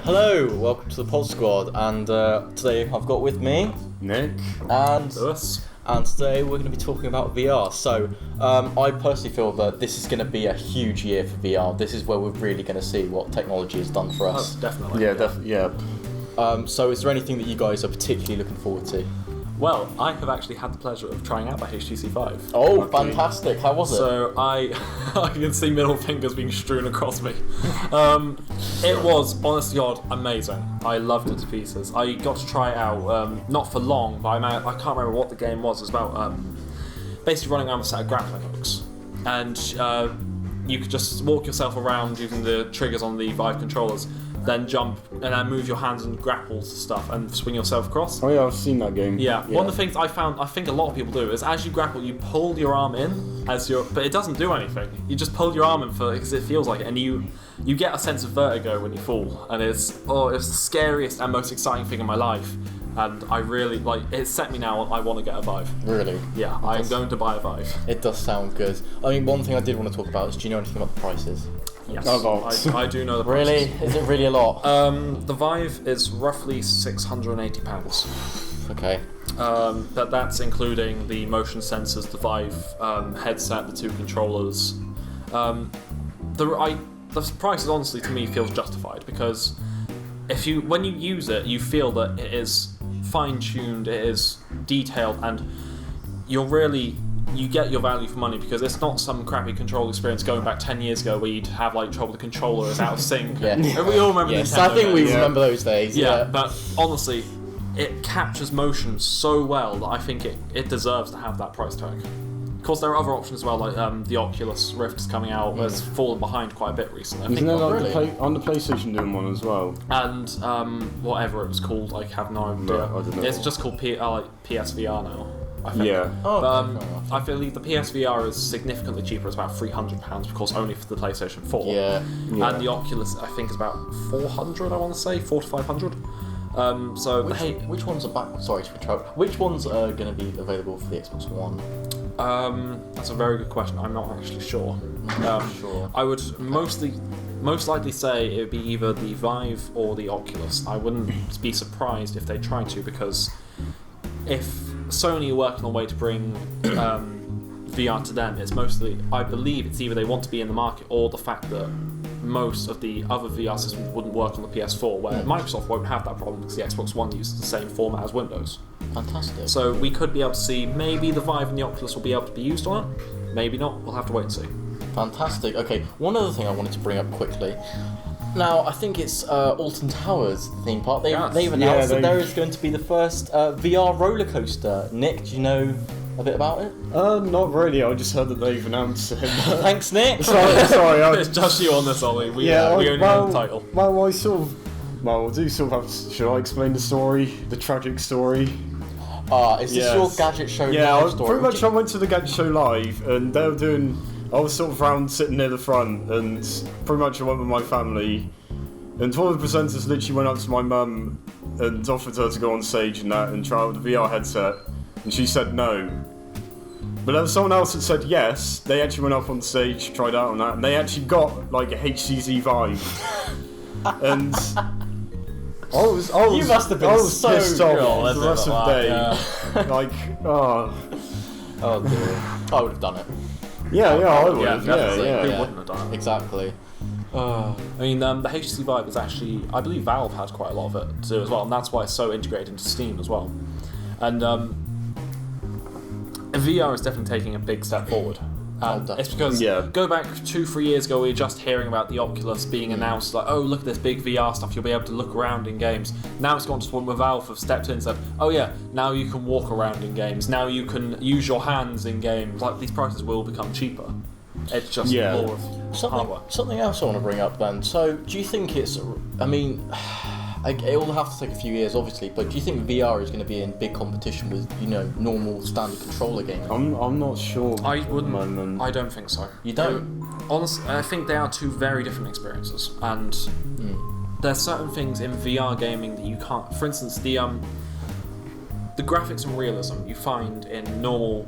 Hello, welcome to the PodSquad, and today I've got with me Nick and us. And today we're going to be talking about VR. So I personally feel that this is going to be a huge year for VR. This is where we're really going to see what technology has done for us. Oh, definitely. Yeah, definitely. Yeah. So is there anything that you guys are particularly looking forward to? Well, I have actually had the pleasure of trying out the HTC Vive. Oh, okay. Fantastic! How was it? So I can see middle fingers being strewn across me. It was, honest to God, amazing. I loved it to pieces. I got to try it out, not for long, but I can't remember what the game was. It was about basically running around with a set of grappling hooks, and you could just walk yourself around using the triggers on the Vive controllers, then jump and then move your hands and grapple to stuff and swing yourself across. Oh yeah, I've seen that game. Yeah. One of the things I think a lot of people do is as you grapple, you pull your arm in but it doesn't do anything. You just pull your arm in because it feels like it, and you get a sense of vertigo when you fall, and it's the scariest and most exciting thing in my life. And I really it. Set me now. I want to get a Vive. Really? Yeah, I'm going to buy a Vive. It does sound good. I mean, one thing I did want to talk about is, do you know anything about the prices? Yes, I do know the prices. Really? Is it really a lot? The Vive is roughly £680. Okay. But that's including the motion sensors, the Vive headset, the two controllers. The price honestly to me feels justified because when you use it, you feel that it is fine-tuned, it is detailed, and you get your value for money because it's not some crappy control experience going back 10 years ago where you'd have trouble the controller is out of sync. Yeah. And we all remember yes, Nintendo I think we days. remember those days. Yeah, but honestly, it captures motion so well that I think it deserves to have that price tag. Of course, there are other options as well, like the Oculus Rift is coming out, has fallen behind quite a bit recently. Isn't there on the PlayStation doing one as well? And whatever it was called, I have no idea. No, I don't know. It's just called PSVR now, I think. Yeah. Oh, But I believe the PSVR is significantly cheaper. It's about £300, of course, only for the PlayStation 4. Yeah. And the Oculus, I think, is about 400. I want to say 400 to 500. Which ones are back? Sorry to interrupt. Which ones are going to be available for the Xbox One? That's a very good question. I'm not actually sure. Sure. I would most likely say it would be either the Vive or the Oculus. I wouldn't be surprised if they tried to, because if Sony are working on a way to bring VR to them, it's mostly, I believe it's either they want to be in the market or the fact that most of the other VR systems wouldn't work on the PS4, where Microsoft won't have that problem because the Xbox One uses the same format as Windows. Fantastic. So we could be able to see maybe the Vive and the Oculus will be able to be used on it, maybe not, we'll have to wait and see. Fantastic. Okay, one other thing I wanted to bring up quickly. Now, I think it's Alton Towers theme park. They've announced that there is going to be the first VR rollercoaster. Nick, do you know a bit about it? Not really. I just heard that they've announced it. Thanks, Nick. sorry. It's just you on this, Ollie. We only know the title. Well, I do sort of have. Should I explain the story? The tragic story? Is this your Gadget Show live story? Pretty much I went to the Gadget Show live, and they were doing. I was sort of around sitting near the front, and pretty much I went with my family. And one of the presenters literally went up to my mum and offered her to go on stage and try out the VR headset, and she said no. But there was someone else that said yes. They actually went up on stage, tried out on that, and they actually got a HTC Vive. And you must have been so pissed off cool, the rest of the day. Yeah. Oh dear. I would have done it. Yeah, I would. Yeah, definitely. Yeah. Who wouldn't have done it? Exactly. I mean, the HTC Vive is actually, I believe Valve had quite a lot of it to do as well, and that's why it's so integrated into Steam as well. And VR is definitely taking a big step forward. It's because go back 2-3 years ago, we were just hearing about the Oculus being announced, like, oh, look at this big VR stuff, you'll be able to look around in games. Now it's gone to the point where Valve have stepped in and said, oh yeah, now you can walk around in games, now you can use your hands in games. These prices will become cheaper. It's just more of hardware. Something else I want to bring up then. So, do you think it will have to take a few years, obviously, but do you think VR is going to be in big competition with, normal standard controller gaming? I'm not sure. I wouldn't. I don't think so. You don't? Honestly, I think they are two very different experiences, and there's certain things in VR gaming that you can't. For instance, the graphics and realism you find in normal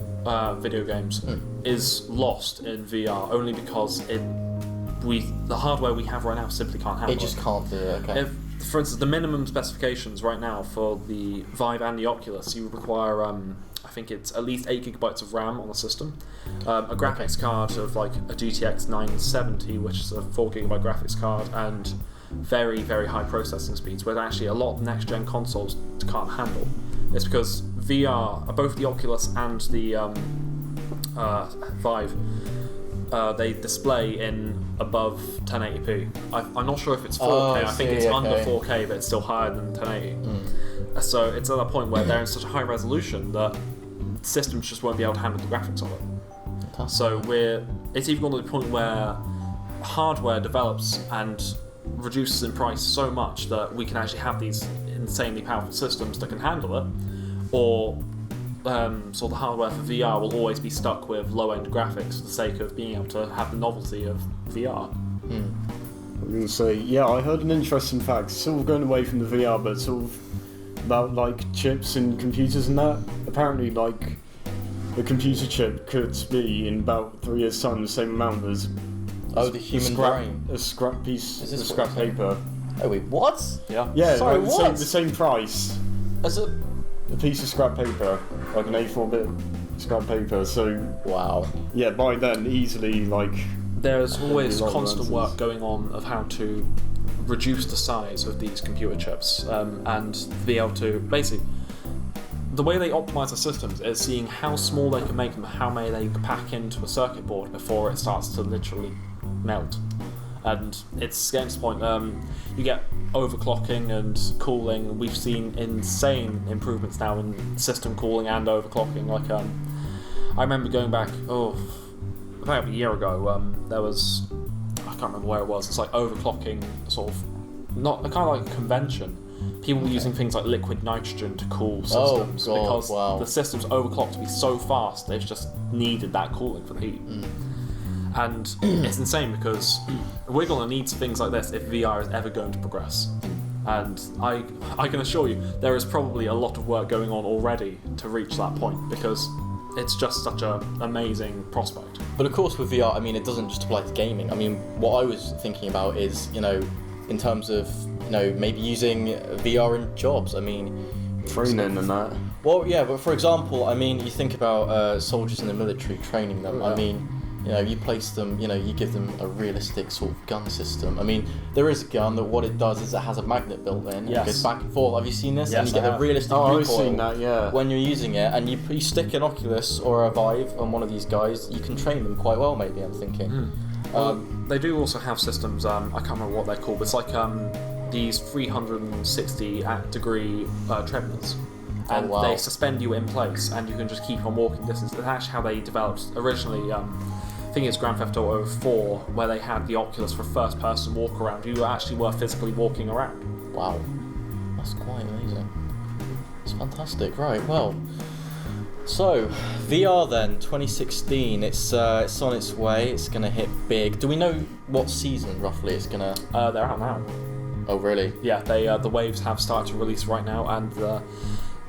video games is lost in VR only because the hardware we have right now simply can't handle it. It just can't do it. Okay. for instance, the minimum specifications right now for the Vive and the Oculus, you require, I think it's at least 8 gigabytes of RAM on the system, a graphics card of like a GTX 970, which is a 4 gigabyte graphics card, and very, very high processing speeds, where actually a lot of next-gen consoles can't handle. It's because VR, both the Oculus and the Vive, they display in above 1080p. I'm not sure if it's 4K, I think it's under 4K, but it's still higher than 1080. So it's at a point where they're in such a high resolution that systems just won't be able to handle the graphics of it. So it's even gone to the point where hardware develops and reduces in price so much that we can actually have these insanely powerful systems that can handle it, or so the hardware for VR will always be stuck with low-end graphics for the sake of being able to have the novelty of VR. I'm going to say, I heard an interesting fact, sort of going away from the VR, but sort of about like chips and computers and that. Apparently, like a computer chip could be in about 3 years' time the same amount as the human brain. A scrap piece of scrap paper. Oh wait, what? Yeah, sorry, like what? The same price. As a piece of scrap paper, like an A4-bit scrap paper. So wow. Yeah, by then easily like. There's always constant work going on of how to reduce the size of these computer chips and be able to basically. The way they optimize the systems is seeing how small they can make them, how many they can pack into a circuit board before it starts to literally melt. And it's getting to the point, you get overclocking and cooling. We've seen insane improvements now in system cooling and overclocking. Like, I remember going back, about a year ago, there was, I can't remember where it was, it's like overclocking, sort of, not kind of like a convention. People were using things like liquid nitrogen to cool systems because the systems overclocked to be so fast, they've just needed that cooling for the heat. And it's insane because we're going to need things like this if VR is ever going to progress. And I can assure you, there is probably a lot of work going on already to reach that point because it's just such an amazing prospect. But of course with VR, I mean, it doesn't just apply to gaming. I mean, what I was thinking about is, in terms of, maybe using VR in jobs. I mean, training and that. Well, yeah, but for example, I mean, you think about soldiers in the military, training them. I mean, you place them, you give them a realistic sort of gun system. I mean, there is a gun that what it does is it has a magnet built in. Yes. It goes back and forth. Have you seen this? Yes, and you get a realistic recoil I've seen that, yeah. when you're using it, and you stick an Oculus or a Vive on one of these guys, you can train them quite well, maybe, I'm thinking. They do also have systems, I can't remember what they're called, but it's like these 360-degree treadmills. And they suspend you in place, and you can just keep on walking distance. That's actually how they developed originally. I think it's Grand Theft Auto 4, where they had the Oculus for first-person walk around. You actually were physically walking around. Wow, that's quite amazing. It's fantastic. Right, well, so VR then, 2016. It's on its way. It's gonna hit big. Do we know what season roughly it's gonna? They're out now. Oh really? Yeah, the waves have started to release right now, and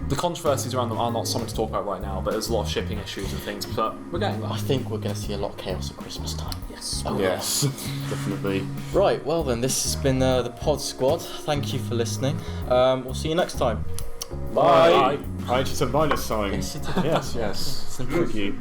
the controversies around them are not something to talk about right now, but there's a lot of shipping issues and things, but we're getting there. I think we're going to see a lot of chaos at Christmas time. Yes. Oh, yes, definitely. Right, well then, this has been the Pod Squad. Thank you for listening. We'll see you next time. Bye. I actually said bye this time. Yes, you did. Yes. Thank you.